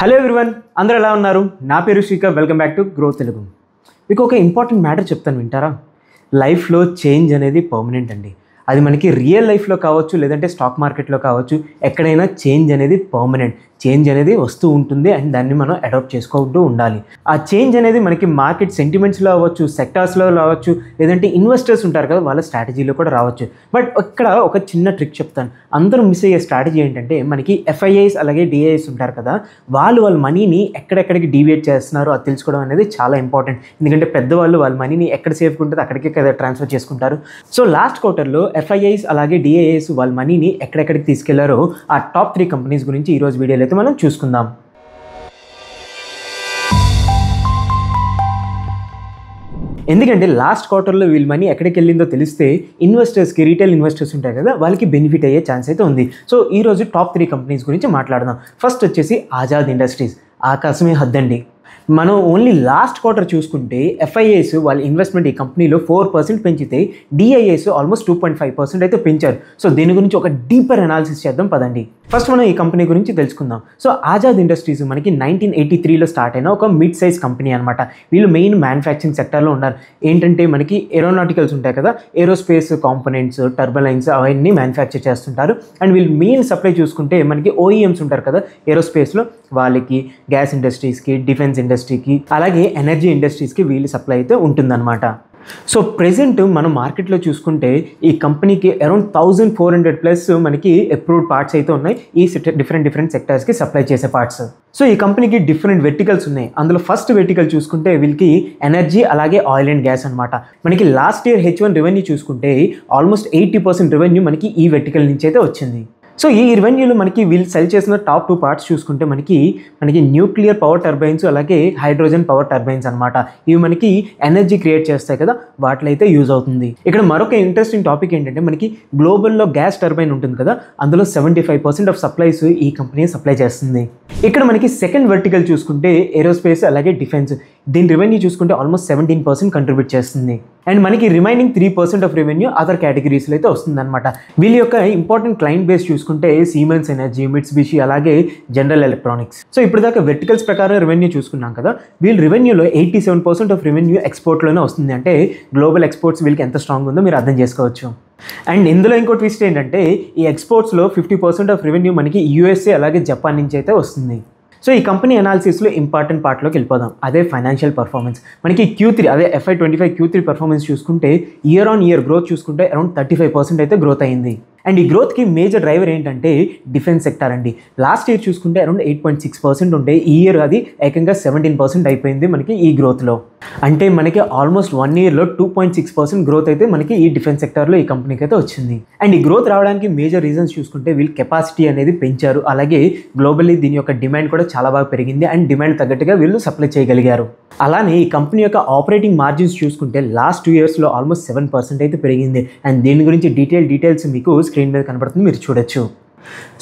Hello everyone, అందరూ ఎలా ఉన్నారు? నా పేరు Srikar. Welcome back to grow Telugu. మీకు ఒక ఇంపార్టెంట్ మ్యాటర్ చెప్తాను, వింటారా? లైఫ్లో చేంజ్ అనేది పర్మనెంట్ అండి. అది మనకి రియల్ లైఫ్లో కావచ్చు, లేదంటే స్టాక్ మార్కెట్లో కావచ్చు, ఎక్కడైనా చేంజ్ అనేది పర్మనెంట్. చేంజ్ అనేది వస్తూ ఉంటుంది అండ్ దాన్ని మనం అడాప్ట్ చేసుకుంటూ ఉండాలి. ఆ చేంజ్ అనేది మనకి మార్కెట్ సెంటిమెంట్స్లో అవ్వచ్చు, సెక్టార్స్లో రావచ్చు, లేదంటే ఇన్వెస్టర్స్ ఉంటారు కదా, వాళ్ళ స్ట్రాటజీలో కూడా రావచ్చు. బట్ ఇక్కడ ఒక చిన్న ట్రిక్ చెప్తాను. అందరూ మిస్ అయ్యే స్ట్రాటజీ ఏంటంటే, మనకి ఎఫ్ఐఐస్ అలాగే డిఐఎస్ ఉంటారు కదా, వాళ్ళ మనీని ఎక్కడెక్కడికి డీవియేట్ చేస్తున్నారో అది తెలుసుకోవడం అనేది చాలా ఇంపార్టెంట్. ఎందుకంటే పెద్దవాళ్ళు వాళ్ళ మనీని ఎక్కడ సేఫ్గా ఉంటుందో అక్కడికే కదా ట్రాన్స్ఫర్ చేసుకుంటారు. సో లాస్ట్ క్వార్టర్లో ఎఫ్ఐఐస్ అలాగే డిఐఎస్ వాళ్ళ మనీని ఎక్కడెక్కడికి తీసుకెళ్లారో ఆ టాప్ 3 కంపెనీస్ గురించి ఈరోజు వీడియోలో అయితే మనం చూసుకుందాం. ఎందుకంటే లాస్ట్ క్వార్టర్లో వీళ్ళ మనీ ఎక్కడికి వెళ్ళిందో తెలిస్తే ఇన్వెస్టర్స్కి, రీటైల్ ఇన్వెస్టర్స్ ఉంటాయి కదా, వాళ్ళకి బెనిఫిట్ అయ్యే ఛాన్స్ అయితే ఉంది. సో ఈరోజు టాప్ 3 కంపెనీస్ గురించి మాట్లాడదాం. ఫస్ట్ వచ్చేసి ఆజాద్ ఇండస్ట్రీస్. ఆకాశమే హద్దండి. మనం ఓన్లీ లాస్ట్ క్వార్టర్ చూసుకుంటే ఎఫ్ఐఐస్ వాళ్ళ ఇన్వెస్ట్మెంట్ ఈ కంపెనీలో 4% పెంచితే డిఐఎస్ ఆల్మోస్ట్ 2.5% అయితే పెంచారు. సో దీని గురించి ఒక డీపర్ అనాలిసిస్ చేద్దాం పదండి. ఫస్ట్ మనం ఈ కంపెనీ గురించి తెలుసుకుందాం. సో ఆజాద్ ఇండస్ట్రీస్ మనకి 1983లో స్టార్ట్ అయిన ఒక మిడ్ సైజ్ కంపెనీ అనమాట. వీళ్ళు మెయిన్ మ్యానుఫ్యాక్చరింగ్ సెక్టర్లో ఉన్నారు. ఏంటంటే మనకి ఏరోనాటికల్స్ ఉంటాయి కదా, ఏరోస్పేస్ కాంపోనెంట్స్, టర్బలైన్స్ అవన్నీ మ్యానుఫ్యాక్చర్ చేస్తుంటారు. అండ్ వీళ్ళు మెయిన్ సప్లై చూసుకుంటే మనకి ఓఈఎమ్స్ ఉంటారు కదా ఏరోస్పేస్లో, వాళ్ళకి, గ్యాస్ ఇండస్ట్రీస్కి, డిఫెన్స్ ఇండస్ట్రీకి, అలాగే ఎనర్జీ ఇండస్ట్రీస్కి వీళ్ళు సప్లై అయితే ఉంటుందన్నమాట. సో ప్రెజెంట్ మనం మార్కెట్లో చూసుకుంటే ఈ కంపెనీకి అరౌండ్ 1400+ మనకి అప్రూవ్డ్ పార్ట్స్ అయితే ఉన్నాయి. ఈ డిఫరెంట్ సెక్టర్స్కి సప్లై చేసే పార్ట్స్. సో ఈ కంపెనీకి డిఫరెంట్ వెర్టికల్స్ ఉన్నాయి. అందులో ఫస్ట్ వెర్టికల్ చూసుకుంటే వీళ్ళకి ఎనర్జీ అలాగే ఆయిల్ అండ్ గ్యాస్ అనమాట. మనకి లాస్ట్ ఇయర్ H1 రెవెన్యూ చూసుకుంటే ఆల్మోస్ట్ 80% రెవెన్యూ మనకి ఈ వెర్టికల్ నుంచి అయితే వచ్చింది. సో ఈ రెవెన్యూలో మనకి వీళ్ళు సెల్ చేసిన టాప్ 2 పార్ట్స్ చూసుకుంటే మనకి న్యూక్లియర్ పవర్ టర్బైన్స్ అలాగే హైడ్రోజన్ పవర్ టర్బైన్స్ అనమాట. ఇవి మనకి ఎనర్జీ క్రియేట్ చేస్తాయి కదా, వాటిలో అయితే యూజ్ అవుతుంది. ఇక్కడ మరొక ఇంట్రెస్టింగ్ టాపిక్ ఏంటంటే, మనకి గ్లోబల్లో గ్యాస్ టర్బైన్ ఉంటుంది కదా, అందులో 75% ఆఫ్ సప్లైస్ ఈ కంపెనీ సప్లై చేస్తుంది. ఇక్కడ మనకి సెకండ్ వర్టికల్ చూసుకుంటే ఏరోస్పేస్ అలాగే డిఫెన్స్. దీని రెవెన్యూ చూసుకుంటే ఆల్మోస్ట్ 17% కంట్రిబ్యూట్ చేస్తుంది. అండ్ మనకి రిమైనింగ్ 3% ఆఫ్ రెవెన్యూ అదర్ కేటగిరీస్లో అయితే వస్తుందన్నమాట. వీళ్ళ యొక్క ఇంపార్టెంట్ క్లయింట్ బేస్ చూసుకుంటే సీమెన్స్ ఎనర్జీ, మిట్సుబిషి అలాగే జనరల్ ఎలక్ట్రానిక్స్. సో ఇప్పుడు దాకా వెర్టికల్స్ ప్రకారం రెవెన్యూ చూసుకున్నాం కదా, వీళ్ళ రెవెన్యూలో 87% ఆఫ్ రెవెన్యూ ఎక్స్పోర్ట్లోనే వస్తుంది. అంటే గ్లోబల్ ఎక్స్పోర్ట్స్ వీళ్ళకి ఎంత స్ట్రాంగ్ ఉందో మీరు అర్థం చేసుకోవచ్చు. అండ్ ఇందులో ఇంకో ట్విస్ట్ ఏంటంటే, ఈ ఎక్స్పోర్ట్స్లో 50% ఆఫ్ రెవెన్యూ మనకి యూఎస్ఏ అలాగే జపాన్ నుంచి అయితే వస్తుంది. సో ఈ కంపెనీ అనాలిసిస్లో ఇంపార్టెంట్ పార్ట్లోకి వెళ్ళిపోదాం. అదే ఫైనాన్షియల్ పర్ఫార్మెన్స్. మనకి Q3 అదే FY25 Q3 పర్ఫార్మెన్స్ చూసుకుంటే ఇయర్ ఆన్ ఇయర్ గ్రోత్ చూసుకుంటే అరౌండ్ 35% అయితే గ్రోత్ అయింది. అండ్ ఈ గ్రోత్కి మేజర్ డ్రైవర్ ఏంటంటే డిఫెన్స్ సెక్టర్ అండి. లాస్ట్ ఇయర్ చూసుకుంటే అరౌండ్ 8.6% ఉంటే ఈ ఇయర్ అది ఏకంగా 17% అయిపోయింది మనకి ఈ గ్రోత్లో. అంటే మనకి ఆల్మోస్ట్ 1 ఇయర్లో 2.6% గ్రోత్ అయితే మనకి ఈ డిఫెన్స్ సెక్టర్లో ఈ కంపెనీకి అయితే వచ్చింది. అండ్ ఈ గ్రోత్ రావడానికి మేజర్ రీజన్స్ చూసుకుంటే వీళ్ళు కెపాసిటీ అనేది పెంచారు. అలాగే గ్లోబల్లీ దీని యొక్క డిమాండ్ కూడా చాలా బాగా పెరిగింది. అండ్ డిమాండ్ తగ్గట్టుగా వీళ్ళు సప్లై చేయగలిగారు. అలానే ఈ కంపెనీ యొక్క ఆపరేటింగ్ మార్జిన్స్ చూసుకుంటే లాస్ట్ 2 ఇయర్స్లో ఆల్మోస్ట్ 7% అయితే పెరిగింది. అండ్ దీని గురించి డీటెయిల్స్ మీకు స్క్రీన్ మీద కనబడుతుంది, మీరు చూడొచ్చు.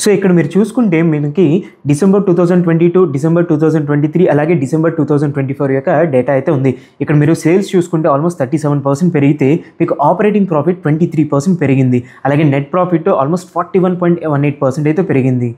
సో ఇక్కడ మీరు చూసుకుంటే మనకి డిసెంబర్ 2022, డిసెంబర్ 2023 అలాగే డిసెంబర్ 2024 యొక్క డేటా అయితే ఉంది. ఇక్కడ మీరు సేల్స్ చూసుకుంటే ఆల్మోస్ట్ 37% పెరిగితే మీకు ఆపరేటింగ్ ప్రాఫిట్ 23% పెరిగింది. అలాగే నెట్ ప్రాఫిట్ ఆల్మోస్ట్ 41.18% అయితే పెరిగింది.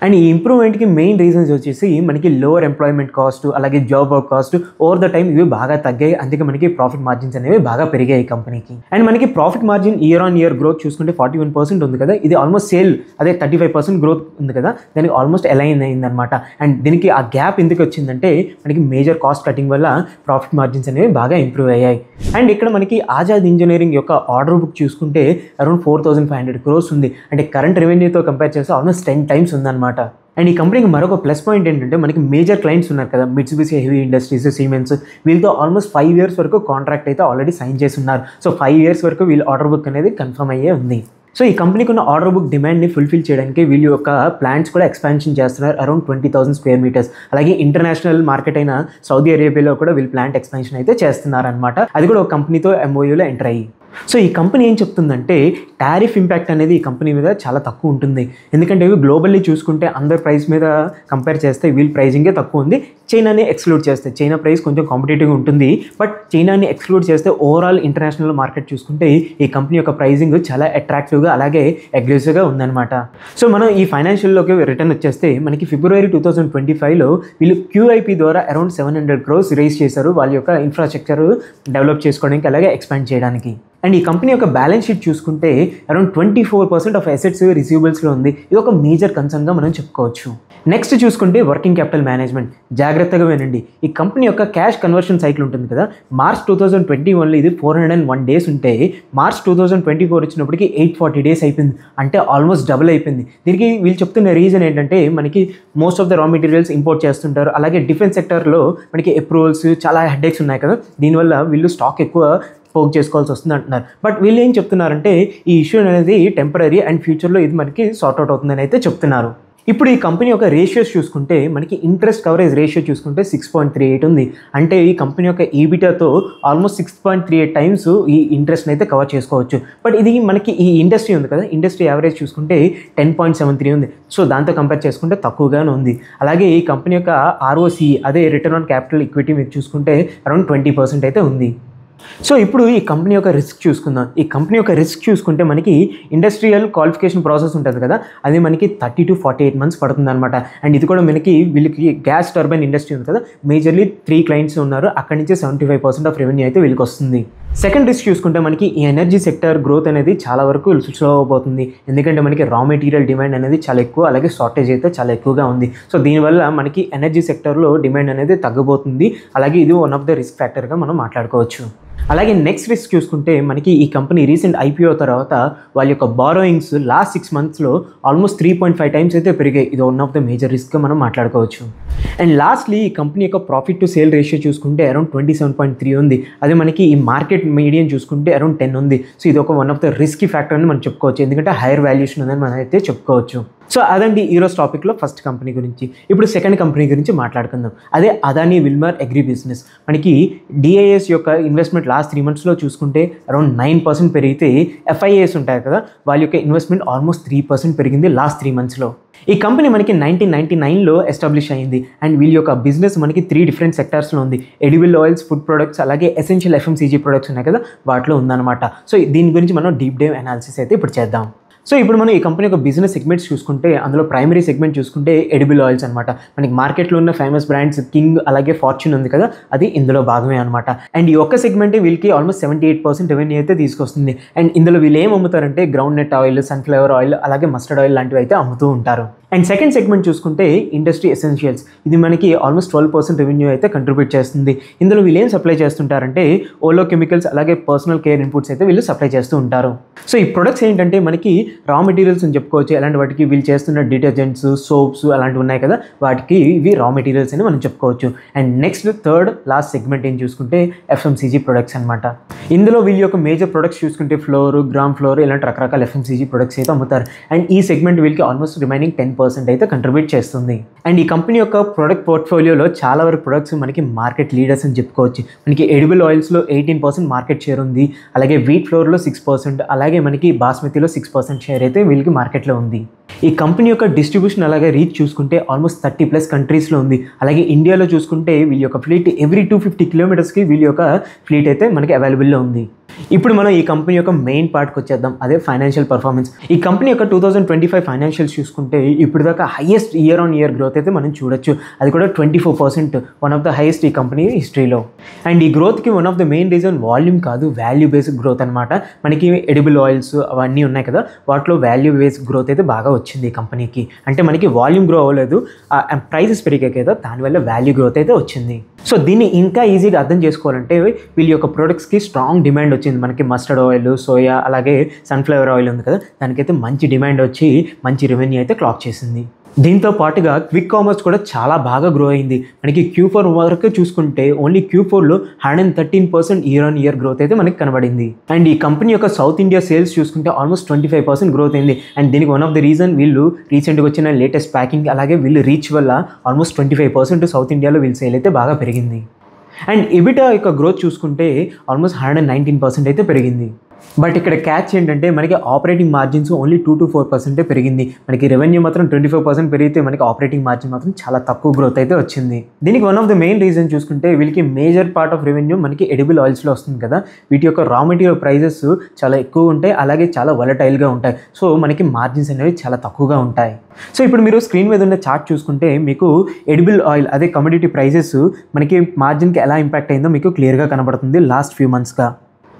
అండ్ ఈ ఇంప్రూవ్మెంట్కి మెయిన్ రీజన్స్ వచ్చేసి మనకి లోవర్ ఎంప్లాయ్మెంట్ కాస్ట్ అలాగే job work cost over the time ఇవి బాగా తగ్గాయి. అందుకే మనకి ప్రాఫిట్ మార్జిన్స్ అనేవి బాగా పెరిగాయి ఈ కంపెనీకి. అండ్ మనకి profit margin year on year growth చూసుకుంటే 41% ఉంది కదా, ఇది ఆల్మోస్ట్ సేల్ అదే 35% గ్రోత్ ఉంది కదా, దానికి ఆల్మోస్ట్ అలైన్ అయిందనమాట. అండ్ దీనికి ఆ గ్యాప్ ఎందుకు వచ్చిందంటే మనకి మేజర్ కాస్ట్ కటింగ్ వల్ల ప్రాఫిట్ మార్జిన్స్ అనేవి బాగా ఇంప్రూవ్ అయ్యాయి. అండ్ ఇక్కడ మనకి ఆజాద్ ఇంజనీరింగ్ యొక్క ఆర్డర్ బుక్ చూసుకుంటే అరౌండ్ 4,500 crores ఉంది. అంటే కరెంట్ రెవెన్యూతో కంపేర్ చేస్తే ఆల్మోస్ట్ 10 times ఉందన్నమాట. అండ్ ఈ కంపెనీకి మరొక ప్లస్ పాయింట్ ఏంటంటే, మనకి మేజర్ క్లయింట్స్ ఉన్నారు కదా, మిట్సుబిషి హెవీ ఇండస్ట్రీస్, సీమెన్స్, వీళ్ళతో ఆల్మోస్ట్ 5 years వరకు కాంట్రాక్ట్ అయితే ఆల్రెడీ సైన్ చేసి ఉన్నారు. సో 5 years వరకు వీళ్ళ ఆర్డర్ బుక్ అనేది కన్ఫర్మ్ అయ్యే ఉంది. సో ఈ కంపెనీకి ఉన్న ఆర్డర్ బుక్ డిమాండ్ని ఫుల్ఫిల్ చేయడానికి వీళ్ళ యొక్క ప్లాంట్స్ కూడా ఎక్స్పాన్షన్ చేస్తున్నారు. Around 20,000 square meters. అలాగే ఇంటర్నేషనల్ మార్కెట్ అయిన సౌదీ అరేబియాలో కూడా వీళ్ళు ప్లాంట్ ఎక్స్పాన్షన్ అయితే చేస్తున్నారనమాట. అది కూడా ఒక కంపెనీతో MOUలో ఎంటర్ అయ్యి. సో ఈ కంపెనీ ఏం చెప్తుందంటే టారిఫ్ ఇంపాక్ట్ అనేది ఈ కంపెనీ మీద చాలా తక్కువ ఉంటుంది. ఎందుకంటే ఇవి గ్లోబల్లీ చూసుకుంటే అందరి ప్రైస్ మీద కంపేర్ చేస్తే వీళ్ళ ప్రైజింగే తక్కువ ఉంది. చైనాని ఎక్స్క్లూడ్ చేస్తే చైనా ప్రైస్ కొంచెం కాంపిటేటివ్గా ఉంటుంది. బట్ చైనాని ఎక్స్క్లూడ్ చేస్తే ఓవరాల్ ఇంటర్నేషనల్ మార్కెట్ చూసుకుంటే ఈ కంపెనీ యొక్క ప్రైజింగ్ చాలా అట్రాక్టివ్గా అలాగే అగ్రెసివ్గా ఉందన్నమాట. సో మనం ఈ ఫైనాన్షియల్లోకి రిటర్న్ వచ్చేస్తే మనకి ఫిబ్రవరి 2025లో వీళ్ళు QIP ద్వారా అరౌండ్ 700 crores రేస్ చేశారు వాళ్ళ యొక్క ఇన్ఫ్రాస్ట్రక్చర్ డెవలప్ చేసుకోవడానికి అలాగే ఎక్స్పాండ్ చేయడానికి. అండ్ ఈ కంపెనీ యొక్క బ్యాలెన్స్ షీట్ చూసుకుంటే అరౌండ్ 24% ఆఫ్ అసెట్స్ రిసీవబుల్స్లో ఉంది. ఇది ఒక మేజర్ కన్సర్న్గా మనం చెప్పుకోవచ్చు. నెక్స్ట్ చూసుకుంటే వర్కింగ్ క్యాపిటల్ మేనేజ్మెంట్. జాగ్రత్తగా వినండి, ఈ కంపెనీ యొక్క క్యాష్ కన్వర్షన్ సైకిల్ ఉంటుంది కదా, మార్చ్ 2021లో ఇది 401 days ఉంటే మార్చ్ 2024 వచ్చినప్పటికి 840 days అయిపోయింది. అంటే ఆల్మోస్ట్ డబుల్ అయిపోయింది. దీనికి వీళ్ళు చెప్తున్న రీజన్ ఏంటంటే మనకి most of the raw materials import చేస్తుంటారు. అలాగే డిఫెన్స్ సెక్టర్లో మనకి అప్రూవల్స్ చాలా హెడ్ఏక్స్ ఉన్నాయి కదా, దీనివల్ల వీళ్ళు స్టాక్ ఎక్కువ పోక్ చేసుకోవాల్సి వస్తుంది అంటున్నారు. బట్ వీళ్ళు ఏం చెప్తున్నారంటే ఈ ఇష్యూ అనేది టెంపరీ అండ్ ఫ్యూచర్లో ఇది మనకి సార్ట్అవుట్ అవుతుందని అయితే చెప్తున్నారు. ఇప్పుడు ఈ కంపెనీ యొక్క రేషియోస్ చూసుకుంటే మనకి ఇంట్రెస్ట్ కవరేజ్ రేషియో చూసుకుంటే 6.38 ఉంది. అంటే ఈ కంపెనీ యొక్క ఈబిటాతో ఆల్మోస్ట్ 6.38 times ఈ ఇంట్రెస్ట్ని అయితే కవర్ చేసుకోవచ్చు. బట్ ఇది మనకి ఈ ఇండస్ట్రీ ఉంది కదా, ఇండస్ట్రీ యావరేజ్ చూసుకుంటే 10.73 ఉంది. సో దాంతో కంపేర్ చేసుకుంటే తక్కువగానే ఉంది. అలాగే ఈ కంపెనీ యొక్క ROCE అదే రిటర్న్ ఆన్ క్యాపిటల్ ఈక్విటీ మీరు చూసుకుంటే అరౌండ్ 20% అయితే ఉంది. సో ఇప్పుడు ఈ కంపెనీ యొక్క రిస్క్ చూసుకుందాం. ఈ కంపెనీ యొక్క రిస్క్ చూసుకుంటే మనకి ఇండస్ట్రియల్ క్వాలిఫికేషన్ ప్రాసెస్ ఉంటుంది కదా, అది మనకి 30 to 48 months పడుతుంది అనమాట. అండ్ ఇది కూడా మనకి వీళ్ళకి గ్యాస్ టర్బైన్ ఇండస్ట్రీ ఉంది కదా, మేజర్లీ 3 clients ఉన్నారు. అక్కడి నుంచి 75% ఆఫ్ రెవెన్యూ అయితే వీళ్ళకి వస్తుంది. సెకండ్ రిస్క్ చూసుకుంటే మనకి ఈ ఎనర్జీ సెక్టర్ గ్రోత్ అనేది చాలా వరకు స్లో అవబోతుంది. ఎందుకంటే మనకి రా మెటీరియల్ డిమాండ్ అనేది చాలా ఎక్కువ, అలాగే షార్టేజ్ అయితే చాలా ఎక్కువగా ఉంది. సో దీనివల్ల మనకి ఎనర్జీ సెక్టర్లో డిమాండ్ అనేది తగ్గబోతుంది. అలాగే ఇది వన్ ఆఫ్ ద రిస్క్ ఫ్యాక్టర్గా మనం మాట్లాడుకోవచ్చు. అలాగే నెక్స్ట్ రిస్క్ చూసుకుంటే మనకి ఈ కంపెనీ రీసెంట్ IPO తర్వాత వాళ్ళ యొక్క బారోయింగ్స్ లాస్ట్ 6 monthsలో ఆల్మోస్ట్ 3.5 times అయితే పెరిగాయి. ఇది వన్ ఆఫ్ ద మేజర్ రిస్క్గా మనం మాట్లాడుకోవచ్చు. అండ్ లాస్ట్లీ ఈ కంపెనీ యొక్క ప్రాఫిట్ టు సేల్ రేషియో చూసుకుంటే అరౌండ్ 27.3 ఉంది. అదే మనకి ఈ మార్కెట్ మీడియం చూసుకుంటే అరౌండ్ 10 ఉంది. సో ఇది ఒక one of the risky factor అని మనం చెప్పుకోవచ్చు, ఎందుకంటే హైయర్ వాల్యుయేషన్ ఉందని మనం అయితే చెప్పుకోవచ్చు. సో అదండి ఈరోజు టాపిక్లో ఫస్ట్ కంపెనీ గురించి. ఇప్పుడు సెకండ్ కంపెనీ గురించి మాట్లాడుకుందాం. అదే అదానీ విల్మర్ అగ్రి బిజినెస్. మనకి DIS యొక్క ఇన్వెస్ట్మెంట్ లాస్ట్ 3 monthsలో చూసుకుంటే అరౌండ్ 9% పెరిగితే FIAs ఉంటాయి కదా, వాళ్ళ యొక్క ఇన్వెస్ట్మెంట్ ఆల్మోస్ట్ 3% పెరిగింది లాస్ట్ 3 monthsలో. ఈ కంపెనీ మనకి 1999లో ఎస్టాబ్లిష్ అయింది. అండ్ వీళ్ళ యొక్క బిజినెస్ మనకి 3 different సెక్టార్స్లో ఉంది. ఎడిబుల్ ఆయిల్స్, ఫుడ్ ప్రొడక్ట్స్, అలాగే ఎసెన్షియల్ FMCG ప్రొడక్ట్స్ ఉన్నాయి కదా, వాటిలో ఉందన్నమాట. సో దీని గురించి మనం డీప్ డైవ్ అనాలిసిస్ అయితే ఇప్పుడు చేద్దాం. సో ఇప్పుడు మనం ఈ కంపెనీ యొక్క బిజినెస్ సెగ్మెంట్స్ చూసుకుంటే అందులో ప్రైమరీ సెగ్మెంట్ చూసుకుంటే ఎడిబుల్ ఆయిల్స్ అనమాట. మనకి మార్కెట్లో ఉన్న ఫేమస్ బ్రాండ్స్ కింగ్ అలాగే ఫార్చ్యూన్ ఉంది కదా, అది ఇందులో భాగమే అనమాట. అండ్ ఈ ఒక్క సెగ్మెంట్ వీళ్ళకి ఆల్మోస్ట్ 78% రెవెన్యూ అయితే తీసుకొస్తుంది. అండ్ ఇందులో వీళ్ళు ఏం అమ్ముతారంటే groundnut oil, sunflower oil, అలాగే మస్టర్డ్ ఆయిల్ లాంటివి అయితే అమ్ముతూ ఉంటారు. అండ్ సెకండ్ సెగ్మెంట్ చూసుకుంటే ఇండస్ట్రీ ఎసెన్షియల్స్. ఇది మనకి ఆల్మోస్ట్ 12% రెవెన్యూ అయితే కంట్రిబ్యూట్ చేస్తుంది. ఇందులో వీళ్ళు ఏం సప్లై చేస్తుంటారంటే ఓలో కెమికల్స్ అలాగే పర్సనల్ కేర్ ఇన్పుట్స్ అయితే వీళ్ళు సప్లై చేస్తూ ఉంటారు. సో ఈ ప్రొడక్ట్స్ ఏంటంటే మనకి రా మెటీరియల్స్ అని చెప్పుకోవచ్చు. అలాంటి వాటికి వీళ్ళు చేస్తున్న డిటర్జెంట్స్, సోప్స్ అలాంటివి ఉన్నాయి కదా, వాటికి ఇవి రా మెటీరియల్స్ అని మనం చెప్పుకోవచ్చు. And next third last segment ఏం చూసుకుంటే FMCG ప్రొడక్ట్స్ అనమాట. ఇందులో వీళ్ళ యొక్క మేజర్ ప్రొడక్ట్స్ చూసుకుంటే ఫ్లోర్, గ్రామ్ ఫ్లోర్ ఇలాంటి రకరకాల FMCG ప్రొడక్ట్స్ అయితే అమ్ముతారు. అండ్ ఈ సెగ్మెంట్ వీళ్ళకి ఆల్మోస్ట్ రిమైనింగ్ 10% అయితే కంట్రిబ్యూట్ చేస్తుంది. అండ్ ఈ కంపెనీ యొక్క ప్రొడక్ట్ పోర్ట్ఫోలియోలో చాలా వరకు ప్రొడక్ట్స్ మనకి మార్కెట్ లీడర్స్ అని చెప్పుకోవచ్చు. మనకి ఎడిబుల్ ఆయిల్స్లో 18% మార్కెట్ షేర్ ఉంది. అలాగే వీట్ ఫ్లోర్లో 6%, అలాగే మనకి బాస్మతిలో 6% షేర్ అయితే వీళ్ళకి మార్కెట్లో ఉంది. ఈ కంపెనీ యొక్క డిస్ట్రిబ్యూషన్ అలాగే రీచ్ చూసుకుంటే ఆల్మోస్ట్ 30+ కంట్రీస్లో ఉంది. అలాగే ఇండియాలో చూసుకుంటే వీళ్ళ యొక్క ఫ్లీట్ ఎవ్రీ 250 kilometersకి వీళ్ళ యొక్క ఫ్లీట్ అయితే మనకి అవైలబుల్లో ఉంది. ఇప్పుడు మనం ఈ కంపెనీ యొక్క మెయిన్ పార్ట్కి వచ్చేద్దాం, అదే ఫైనాన్షియల్ పర్ఫార్మెన్స్. ఈ కంపెనీ యొక్క 2025 ఫైనాన్షియల్స్ చూసుకుంటే ఇప్పుడు దాకా హైయెస్ట్ year-on-year గ్రోత్ అయితే మనం చూడొచ్చు. అది కూడా 24%, వన్ ఆఫ్ ద హైయెస్ట్ ఈ కంపెనీ హిస్టరీలో. అండ్ ఈ గ్రోత్కి one of the main reason volume కాదు, వాల్యూ బేస్డ్ గ్రోత్ అనమాట. మనకి ఎడిబుల్ ఆయిల్స్ అవన్నీ ఉన్నాయి కదా, వాటిలో వాల్యూ బేస్డ్ గ్రోత్ అయితే బాగా వచ్చింది ఈ కంపెనీకి. అంటే మనకి వాల్యూమ్ గ్రో అవ్వలేదు, ప్రైసెస్ పెరిగాయి కదా, దానివల్ల వాల్యూ గ్రోత్ అయితే వచ్చింది. సో దీన్ని ఇంకా ఈజీగా అర్థం చేసుకోవాలంటే వీళ్ళ యొక్క ప్రొడక్ట్స్కి స్ట్రాంగ్ డిమాండ్ వచ్చింది. మనకి మస్టర్డ్ ఆయిల్, సోయా అలాగే సన్ఫ్లవర్ ఆయిల్ ఉంది కదా, దానికైతే మంచి డిమాండ్ వచ్చి మంచి రెవెన్యూ అయితే క్లాక్ చేసింది. దీంతో పాటుగా క్విక్ కామర్స్ కూడా చాలా బాగా గ్రో అయింది. మనకి Q4 వరకు చూసుకుంటే ఓన్లీ Q4లో 113% year-on-year గ్రోత్ అయితే మనకి కనబడింది. అండ్ ఈ కంపెనీ యొక్క సౌత్ ఇండియా సేల్స్ చూసుకుంటే ఆల్మోస్ట్ 25% గ్రోత్ అయింది. అండ్ దీనికి వన్ ఆఫ్ ద రీజన్ వీళ్ళు రీసెంట్గా వచ్చిన లేటెస్ట్ ప్యాకింగ్ అలాగే వీళ్ళు రీచ్ వల్ల ఆల్మోస్ట్ 25% సౌత్ ఇండియాలో వీళ్ళ సేల్ అయితే బాగా పెరిగింది. అండ్ EBITDA యొక్క గ్రోత్ చూసుకుంటే ఆల్మోస్ట్ 119% అయితే పెరిగింది. బట్ ఇక్కడ క్యాచ్ ఏంటంటే మనకి ఆపరేటింగ్ మార్జిన్స్ ఓన్లీ 2-4% పెరిగింది. మనకి రెవెన్యూ మాత్రం 25% పెరిగితే మనకి ఆపరేటింగ్ మార్జిన్ మాత్రం చాలా తక్కువ గ్రోత్ అయితే వచ్చింది. దీనికి one of the main reason చూసుకుంటే వీళ్ళకి మేజర్ పార్ట్ ఆఫ్ రెవెన్యూ మనకి ఎడిబుల్ ఆయిల్స్లో వస్తుంది కదా. వీటి యొక్క రా మెటీరియల్ ప్రైజెస్ చాలా ఎక్కువ ఉంటాయి, అలాగే చాలా వలటైల్గా ఉంటాయి. సో మనకి మార్జిన్స్ అనేవి చాలా తక్కువగా ఉంటాయి. సో ఇప్పుడు మీరు స్క్రీన్ మీద ఉన్న చార్ట్ చూసుకుంటే మీకు ఎడిబుల్ ఆయిల్ అదే కమోడిటీ ప్రైజెస్ మనకి మార్జిన్కి ఎలా ఇంపాక్ట్ అయిందో మీకు క్లియర్గా కనబడుతుంది లాస్ట్ ఫ్యూ మంత్స్గా.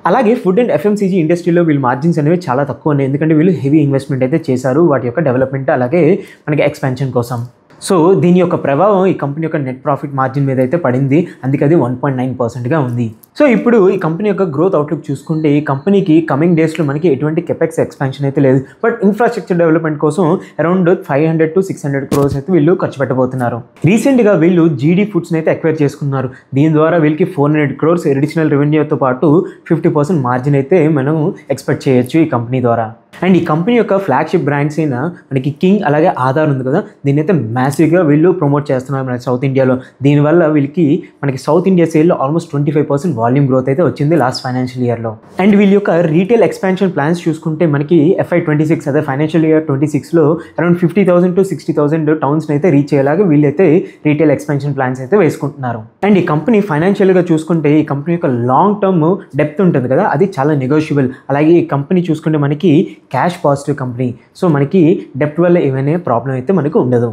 అలాగే ఫుడ్ అండ్ ఎఫ్ఎంసీజీ ఇండస్ట్రీలో వీళ్ళు మార్జిన్స్ అనేవి చాలా తక్కువ ఉన్నాయి, ఎందుకంటే వీళ్ళు హెవీ ఇన్వెస్ట్మెంట్ అయితే చేశారు వాటి యొక్క డెవలప్మెంట్ అలాగే మనకి ఎక్స్పాన్షన్ కోసం. సో దీని యొక్క ప్రభావం ఈ కంపెనీ యొక్క నెట్ ప్రాఫిట్ మార్జిన్ మీద అయితే పడింది, అందుకే అది 1.9%గా ఉంది. సో ఇప్పుడు ఈ కంపెనీ యొక్క గ్రోత్ అవుట్లుక్ చూసుకుంటే ఈ కంపెనీకి కమింగ్ డేస్లో మనకి ఎటువంటి కెపెక్స్ ఎక్స్పాన్షన్ అయితే లేదు, బట్ ఇన్ఫ్రాస్ట్రక్చర్ డెవలప్మెంట్ కోసం అరౌండ్ 500-600 crores అయితే వీళ్ళు ఖర్చు పెట్టబోతున్నారు. రీసెంట్గా వీళ్ళు జీడీ ఫుడ్స్ని అయితే ఎక్వైర్ చేసుకున్నారు. దీని ద్వారా వీళ్ళకి 400 crores అడిషనల్ రెవెన్యూతో పాటు 50% మార్జిన్ అయితే మనం ఎక్స్పెక్ట్ చేయొచ్చు ఈ కంపెనీ ద్వారా. అండ్ ఈ కంపెనీ యొక్క ఫ్లాగ్షిప్ బ్రాండ్స్ అయిన మనకి కింగ్ అలాగే ఆధార్ ఉంది కదా, దీన్ని అయితే మ్యాసివ్గా వీళ్ళు ప్రమోట్ చేస్తున్నారు మన సౌత్ ఇండియాలో. దీనివల్ల వీళ్ళకి మనకి సౌత్ ఇండియా సేల్లో ఆల్మోస్ట్ 25% వాల్యూమ్ గ్రోత్ అయితే వచ్చింది లాస్ట్ ఫైనాన్షియల్ ఇయర్లో. అండ్ వీళ్ళ యొక్క రీటైల్ ఎక్స్పాన్షన్ ప్లాన్స్ చూసుకుంటే మనకి FY26 అదే ఫైనాన్షియల్ ఇయర్ 26లో అరౌండ్ 50,000 to 60,000 టౌన్స్ని అయితే రీచ్ అయ్యేలాగా వీళ్ళైతే రీటైల్ ఎక్స్పాన్షన్ ప్లాన్స్ అయితే వేసుకుంటున్నారు. అండ్ ఈ కంపెనీ ఫైనాన్షియల్గా చూసుకుంటే ఈ కంపెనీ యొక్క లాంగ్ టర్మ్ డెప్త్ ఉంటుంది కదా, అది చాలా నెగోషియబుల్. అలాగే ఈ కంపెనీ చూసుకుంటే మనకి క్యాష్ పాజిటివ్ కంపెనీ, సో మనకి డెప్ట్ వల్ల ఏమైనా ప్రాబ్లం అయితే మనకు ఉండదు.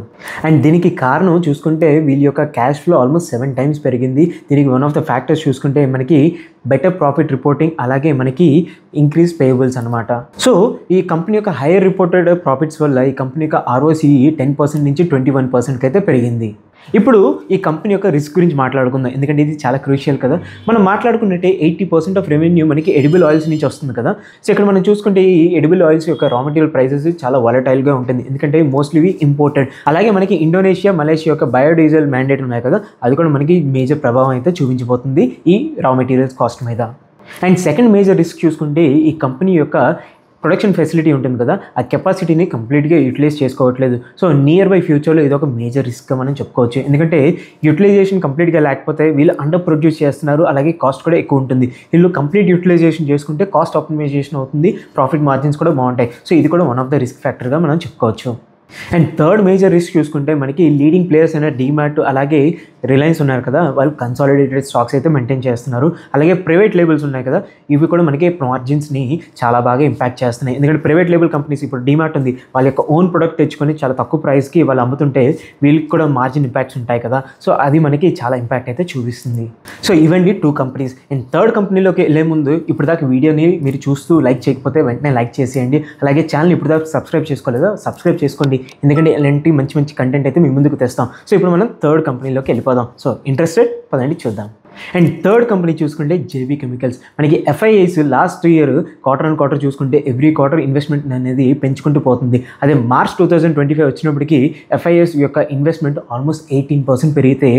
అండ్ దీనికి కారణం చూసుకుంటే వీళ్ళ యొక్క క్యాష్ ఫ్లో ఆల్మోస్ట్ 7 times పెరిగింది. దీనికి వన్ ఆఫ్ ద ఫ్యాక్టర్స్ చూసుకుంటే మనకి బెటర్ ప్రాఫిట్ రిపోర్టింగ్ అలాగే మనకి ఇంక్రీజ్ పేయబుల్స్ అనమాట. సో ఈ కంపెనీ యొక్క హైయర్ రిపోర్టెడ్ ప్రాఫిట్స్ వల్ల ఈ కంపెనీ యొక్క ROCE 10% నుంచి 21%కి అయితే పెరిగింది. ఇప్పుడు ఈ కంపెనీ యొక్క రిస్క్ గురించి మాట్లాడుకుందాం, ఎందుకంటే ఇది చాలా క్రూషియల్ కదా. మనం మాట్లాడుకున్నట్టే 80% ఆఫ్ రెవెన్యూ మనకి ఎడిబుల్ ఆయిల్స్ నుంచి వస్తుంది కదా. సో ఇక్కడ మనం చూసుకుంటే ఈ ఎడిబుల్ ఆయిల్స్ యొక్క రా మెటీరియల్ ప్రైసెస్ చాలా వాలటైల్గా ఉంటుంది, ఎందుకంటే మోస్ట్లీ ఇంపోర్టెడ్. అలాగే మనకి ఇండోనేషియా మలేషియా యొక్క బయోడీజిల్ మ్యాండేట్ ఉన్నాయి కదా, అది కూడా మనకి మేజర్ ప్రభావం అయితే చూపించబోతుంది ఈ రా మెటీరియల్స్ కాస్ట్ మీద. అండ్ సెకండ్ మేజర్ రిస్క్ చూసుకుంటే ఈ కంపెనీ యొక్క ప్రొడక్షన్ ఫెసిలిటీ ఉంటుంది కదా, ఆ కెపాసిటీని కంప్లీట్గా యూటిలైజ్ చేసుకోవట్లేదు. సో నియర్ బై ఫ్యూచర్లో ఇది ఒక మేజర్ రిస్క్గా మనం చెప్పుకోవచ్చు, ఎందుకంటే యూటిలైజేషన్ కంప్లీట్గా లేకపోతే వీళ్ళు అండర్ ప్రొడ్యూస్ చేస్తున్నారు, అలాగే కాస్ట్ కూడా ఎక్కువ ఉంటుంది. వీళ్ళు కంప్లీట్ యూటిలైజేషన్ చేసుకుంటే కాస్ట్ ఆప్టిమైజేషన్ అవుతుంది, ప్రాఫిట్ మార్జిన్స్ కూడా బాగుంటాయి. సో ఇది కూడా వన్ ఆఫ్ ద రిస్క్ ఫ్యాక్టర్గా మనం చెప్పుకోవచ్చు. అండ్ థర్డ్ మేజర్ రిస్క్ చూసుకుంటే మనకి లీడింగ్ ప్లేయర్స్ అయిన డీమార్ట్ అలాగే రిలయన్స్ ఉన్నారు కదా, వాళ్ళు కన్సాలిడేటెడ్ స్టాక్స్ అయితే మెయింటైన్ చేస్తున్నారు. అలాగే ప్రైవేట్ లేబుల్స్ ఉన్నాయి కదా, ఇవి కూడా మనకి మార్జిన్స్ని చాలా బాగా ఇంపాక్ట్ చేస్తున్నాయి. ఎందుకంటే ప్రైవేట్ లేబుల్ కంపెనీస్ ఇప్పుడు డీమార్ట్ ఉంది, వాళ్ళ యొక్క ఓన్ ప్రొడక్ట్ తెచ్చుకొని చాలా తక్కువ ప్రైస్కి వాళ్ళు అమ్ముతుంటే వీళ్ళకి కూడా మార్జిన్ ఇంపాక్ట్స్ ఉంటాయి కదా. సో అది మనకి చాలా ఇంపాక్ట్ అయితే చూపిస్తుంది. సో ఇవన్నీ 2 కంపెనీస్. అండ్ థర్డ్ కంపెనీలోకి వెళ్ళే ముందు ఇప్పుడు దాకా వీడియోని మీరు చూస్తూ లైక్ చేయకపోతే వెంటనే లైక్ చేసేయండి. అలాగే ఛానల్ ఇప్పుడు దాకా సబ్స్క్రైబ్ చేసుకోలేదా, సబ్స్క్రైబ్ చేసుకోండి, ఎందుకంటే ఇలాంటి మంచి మంచి కంటెంట్ అయితే మీ ముందుకు తెస్తాం. సో ఇప్పుడు మనం థర్డ్ కంపెనీలోకి వెళ్ళిపోదాం. సో ఇంట్రెస్టెడ్ పదండి చూద్దాం. అండ్ థర్డ్ కంపెనీ చూసుకుంటే జేబీ కెమికల్స్. మనకి FIIs last year quarter and quarter చూసుకుంటే ఎవ్రీ క్వార్టర్ ఇన్వెస్ట్మెంట్ అనేది పెంచుకుంటూ పోతుంది. అదే మార్చ్ 2025 వచ్చినప్పటికీ FIIs యొక్క ఇన్వెస్ట్మెంట్ ఆల్మోస్ట్ 18% పెరిగితే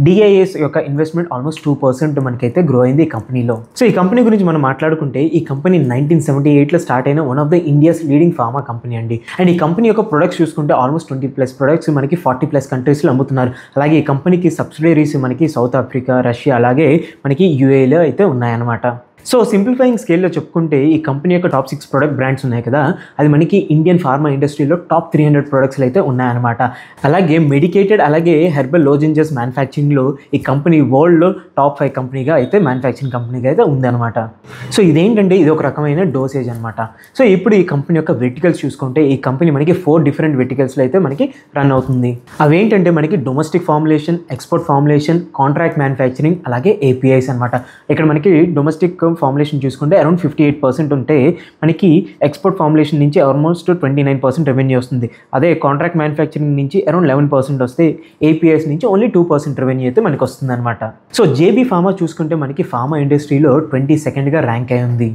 DIS యొక్క ఇన్వెస్ట్మెంట్ ఆల్మోస్ట్ 2% మనకైతే గ్రో అయింది ఈ కంపెనీలో. సో ఈ కంపెనీ గురించి మనం మాట్లాడుకుంటే ఈ కంపెనీ 1978లో స్టార్ట్ అయిన one of the India's leading pharma company అండి. అండ్ ఈ కంపెనీ యొక్క ప్రొడక్ట్స్ చూసుకుంటే ఆల్మోస్ట్ 20+ ప్రొడక్ట్స్ మనకి 40+ కంట్రీస్లో అమ్ముతున్నారు. అలాగే ఈ కంపెనీకి సబ్సిడరీస్ మనకి సౌత్ ఆఫ్రికా, రష్యా అలాగే మనకి UAEలో అయితే ఉన్నాయన్నమాట. సో సింప్లిఫైయింగ్ స్కేల్లో చెప్పుకుంటే ఈ కంపెనీ యొక్క టాప్ 6 ప్రొడక్ట్ బ్రాండ్స్ ఉన్నాయి కదా, అది మనకి ఇండియన్ ఫార్మా ఇండస్ట్రీలో టాప్ 300 ప్రొడక్ట్స్లో అయితే ఉన్నాయన్నమాట. అలాగే మెడికేటెడ్ అలాగే హెర్బల్ లోజెంజెస్ మ్యానుఫ్యాక్చరింగ్లో ఈ కంపెనీ వరల్డ్లో టాప్ 5 కంపెనీగా అయితే మ్యానుఫ్యాక్చరింగ్ కంపెనీగా అయితే ఉందన్నమాట. సో ఇదేంటంటే ఇది ఒక రకమైన డోసేజ్ అనమాట. సో ఇప్పుడు ఈ కంపెనీ యొక్క వెర్టికల్స్ చూసుకుంటే ఈ కంపెనీ మనకి 4 డిఫరెంట్ వెర్టికల్స్లో అయితే మనకి రన్ అవుతుంది. అవేంటంటే మనకి domestic formulation, export formulation, contract manufacturing అలాగే APIs అనమాట. ఇక్కడ మనకి డొమెస్టిక్ ఫార్ములేషన్ చూసుకుంటే అరౌండ్ 58% ఉంటే మనకి ఎక్స్పోర్ట్ ఫార్ములేషన్ నుంచి ఆల్మోస్ట్ 29% రెవెన్యూ వస్తుంది. అదే కాంట్రాక్ట్ మ్యానుఫ్యాక్చరింగ్ నుంచి అరౌండ్ 11% వస్తే APIs నుంచి ఓన్లీ 2% రెవెన్యూ అయితే మనకి వస్తుంది అనమాట. సో జేబీ ఫార్మా చూసుకుంటే మనకి ఫార్మా ఇండస్ట్రీలో 22గా ర్యాంక్ అయి ఉంది.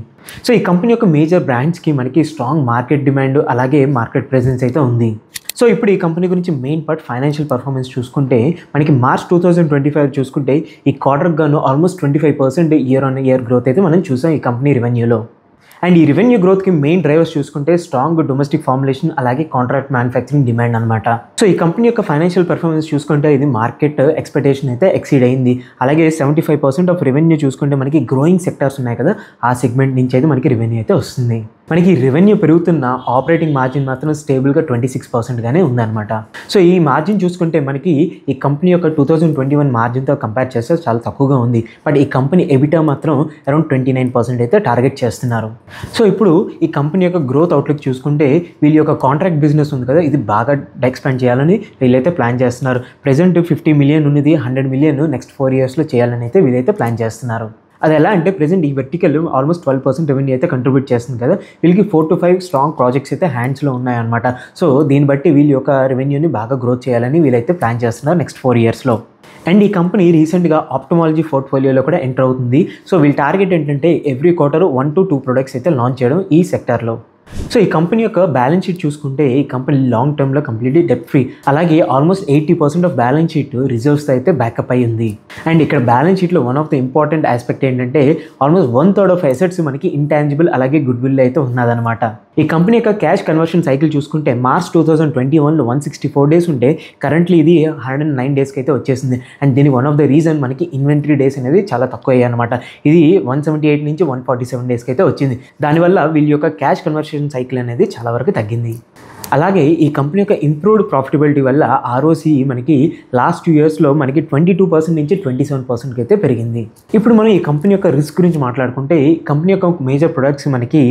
సో ఈ కంపెనీ యొక్క మేజర్ బ్రాండ్స్కి మనకి స్ట్రాంగ్ మార్కెట్ డిమాండ్ అలాగే మార్కెట్ ప్రెజెన్స్ అయితే ఉంది. సో ఇప్పుడు ఈ కంపెనీ గురించి మెయిన్ పార్ట్ ఫైనాన్షియల్ పర్ఫార్మెన్స్ చూసుకుంటే మనకి మార్చ్ 2025 చూసుకుంటే ఈ క్వార్టర్ గాను almost 25% year on year growth అయితే మనం చూసాం ఈ కంపెనీ రెవెన్యూలో. అండ్ ఈ రెవెన్యూ గ్రోత్కి మెయిన్ డ్రైవర్స్ చూసుకుంటే స్ట్రాంగ్ డొమెస్టిక్ ఫార్ములేషన్ అలాగే కాంట్రాక్ట్ మ్యానుఫ్యాక్చరింగ్ డిమాండ్ అనమాట. సో ఈ కంపెనీ యొక్క ఫైనాన్షియల్ పెర్ఫార్మెన్స్ చూసుకుంటే ఇది మార్కెట్ ఎక్స్పెక్టేషన్ అయితే ఎక్సీడ్ అయింది. అలాగే 75% ఆఫ్ రెవెన్యూ చూసుకుంటే మనకి గ్రోయింగ్ సెక్టార్స్ ఉన్నాయి కదా, ఆ సెగ్మెంట్ నుంచి అయితే మనకి రెవెన్యూ అయితే వస్తుంది. మనకి రెవెన్యూ పెరుగుతున్న ఆపరేటింగ్ మార్జిన్ మాత్రం స్టేబుల్గా 26%గానే ఉందన్నమాట. సో ఈ మార్జిన్ చూసుకుంటే మనకి ఈ కంపెనీ యొక్క 2021 మార్జిన్తో కంపేర్ చేస్తే చాలా తక్కువగా ఉంది. బట్ ఈ కంపెనీ ఎబిటా మాత్రం అరౌండ్ 29% అయితే టార్గెట్ చేస్తున్నారు. సో ఇప్పుడు ఈ కంపెనీ యొక్క గ్రోత్ అవుట్లుక్ చూసుకుంటే వీళ్ళ యొక్క కాంట్రాక్ట్ బిజినెస్ ఉంది కదా, ఇది బాగా ఎక్స్పాండ్ చేయాలని వీళ్ళైతే ప్లాన్ చేస్తున్నారు. ప్రెజెంట్ 50 మిలియన్ ఉన్నది 100 మిలియన్ నెక్స్ట్ 4 ఇయర్స్లో చేయాలని అయితే వీళ్ళైతే ప్లాన్ చేస్తున్నారు. అది ఎలా అంటే ప్రెజెంట్ ఈ వెర్టికల్ ఆల్మోస్ట్ 12% రెవెన్యూ అయితే కంట్రిబ్యూట్ చేస్తుంది కదా, వీళ్ళకి 4 to 5 స్ట్రాంగ్ ప్రాజెక్ట్స్ అయితే హ్యాండ్స్లో ఉన్నాయన్నమాట. సో దీన్ని బట్టి వీళ్ళ యొక్క రెవెన్యూని బాగా గ్రోత్ చేయాలని వీళ్ళైతే ప్లాన్ చేస్తున్నారు నెక్స్ట్ 4 ఇయర్స్లో. అండ్ ఈ కంపెనీ రీసెంట్గా ఆప్టమాలజీ పోర్ట్ఫోలియోలో కూడా ఎంటర్ అవుతుంది. సో వీళ్ళ టార్గెట్ ఏంటంటే ఎవ్రీ క్వార్టర్ 1 to 2 ప్రొడక్ట్స్ అయితే లాంచ్ చేయడం ఈ సెక్టార్లో. సో ఈ కంపెనీ యొక్క బ్యాలెన్స్ షీట్ చూసుకుంటే ఈ కంపెనీ లాంగ్ టర్మ్లో కంప్లీట్లీ డెట్ ఫ్రీ. అలాగే almost 80% of balance sheet reserves అయితే బ్యాకప్ అయి ఉంది. అండ్ ఇక్కడ బ్యాలెన్స్ షీట్లో one of the important aspect ఏంటంటే ఆల్మోస్ట్ 1/3 ఆఫ్ అసెట్స్ మనకి ఇంటాంజిబుల్ అలాగే గుడ్ విల్ అయితే ఉన్నదన్నమాట. ఈ కంపెనీ యొక్క క్యాష్ కన్వర్షన్ సైకిల్ చూసుకుంటే మార్చ్ 2021లో 164 డేస్ ఉంటే కరెంట్లీ ఇది 109 డేస్కి అయితే వచ్చేసింది. అండ్ దీని వన్ ఆఫ్ ద రీజన్ మనకి ఇన్వెంటరీ డేస్ అనేది చాలా తక్కువ అయ్యాయి అనమాట. ఇది 178 నుంచి 147 డేస్కి అయితే వచ్చింది. దానివల్ల వీళ్ళ యొక్క క్యాష్ కన్వర్షన్ సైకిల్ అనేది చాలా వరకు తగ్గింది. అలాగే ఈ కంపెనీ యొక్క ఇంప్రూవ్డ్ ప్రాఫిటబిలిటీ వల్ల ఆర్ఓసి మనకి లాస్ట్ 2 ఇయర్స్లో మనకి 22% నుంచి 27%కి అయితే పెరిగింది. ఇప్పుడు మనం ఈ కంపెనీ యొక్క రిస్క్ గురించి మాట్లాడుకుంటే ఈ కంపెనీ యొక్క మేజర్ ప్రొడక్ట్స్ మనకి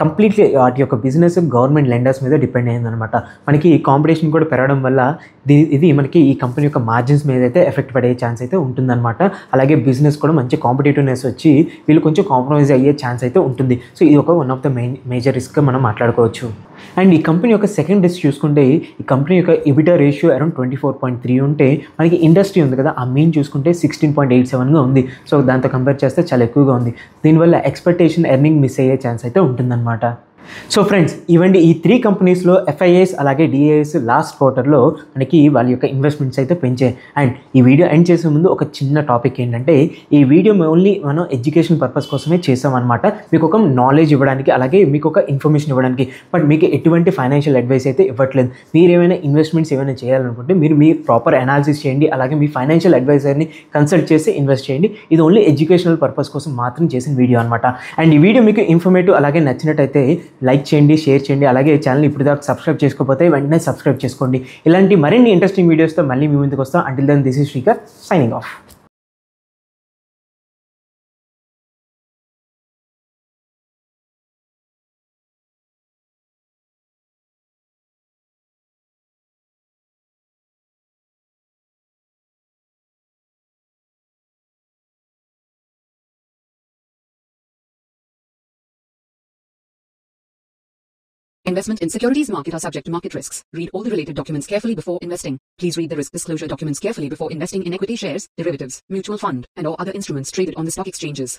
కంప్లీట్లీ వాటి యొక్క బిజినెస్ గవర్నమెంట్ లెండర్స్ మీద డిపెండ్ అయిందనమాట. మనకి కాంపిటీషన్ కూడా పెరగడం వల్ల ఇది మనకి ఈ కంపెనీ యొక్క మార్జిన్స్ మీద అయితే ఎఫెక్ట్ పడే ఛాన్స్ అయితే ఉంటుందన్నమాట. అలాగే బిజినెస్ కూడా మంచి కాంపిటేటివ్నెస్ వచ్చి వీళ్ళు కొంచెం కాంప్రమైజ్ అయ్యే ఛాన్స్ అయితే ఉంటుంది. సో ఇది ఒక one of the major risk మనం మాట్లాడుకోవచ్చు. అండ్ ఈ కంపెనీ యొక్క సెకండ్ రిస్క్ చూసుకుంటే ఈ కంపెనీ యొక్క ఎబిటా రేషియో అరౌండ్ 24.3 ఉంటే మనకి ఇండస్ట్రీ ఉంది కదా, ఆ మెయిన్ చూసుకుంటే 16.87గా ఉంది. సో దాంతో కంపేర్ చేస్తే చాలా ఎక్కువగా ఉంది. దీనివల్ల ఎక్స్పెక్టేషన్ ఎర్నింగ్ మిస్ అయ్యే ఛాన్స్ అయితే ఉంటుందన్నమాట. సో ఫ్రెండ్స్, ఇవండి ఈ 3 కంపెనీస్లో ఎఫ్ఐఎస్ అలాగే డిఐఎస్ లాస్ట్ క్వార్టర్లో మనకి వాళ్ళ యొక్క ఇన్వెస్ట్మెంట్స్ అయితే పెంచాయి. అండ్ ఈ వీడియో ఎండ్ చేసే ముందు ఒక చిన్న టాపిక్ ఏంటంటే ఈ వీడియో ఓన్లీ మనం ఎడ్యుకేషన్ పర్పస్ కోసమే చేసామన్నమాట. మీకు ఒక నాలెడ్జ్ ఇవ్వడానికి అలాగే మీకు ఒక ఇన్ఫర్మేషన్ ఇవ్వడానికి. బట్ మీకు ఎటువంటి ఫైనాన్షియల్ అడ్వైస్ అయితే ఇవ్వట్లేదు. మీరు ఏమైనా ఇన్వెస్ట్మెంట్స్ ఏమైనా చేయాలనుకుంటే మీరు మీ ప్రాపర్ అనాలిసిస్ చేయండి. అలాగే మీ ఫైనాన్షియల్ అడ్వైజర్ని కన్సల్ట్ చేసి ఇన్వెస్ట్ చేయండి. ఇది ఓన్లీ ఎడ్యుకేషనల్ పర్పస్ కోసం మాత్రం చేసిన వీడియో అనమాట. అండ్ ఈ వీడియో మీకు ఇన్ఫర్మేటివ్ అలాగే నచ్చినట్టయితే లైక్ చేయండి, షేర్ చేయండి. అలాగే ఛానల్ ఇప్పుడు దాకా సబ్స్క్రైబ్ చేసుకోకపోతే వెంటనే సబ్స్క్రైబ్ చేసుకోండి. ఇలాంటి మరిన్ని ఇంట్రెస్టింగ్ వీడియోస్తో మళ్ళీ మీ ముందుకు వస్తాం. Until then this is Srikar signing off. Investment in securities market are subject to market risks. Read all the related documents carefully before investing. Please read the risk disclosure documents carefully before investing in equity shares, derivatives, mutual fund, and or other instruments traded on the stock exchanges.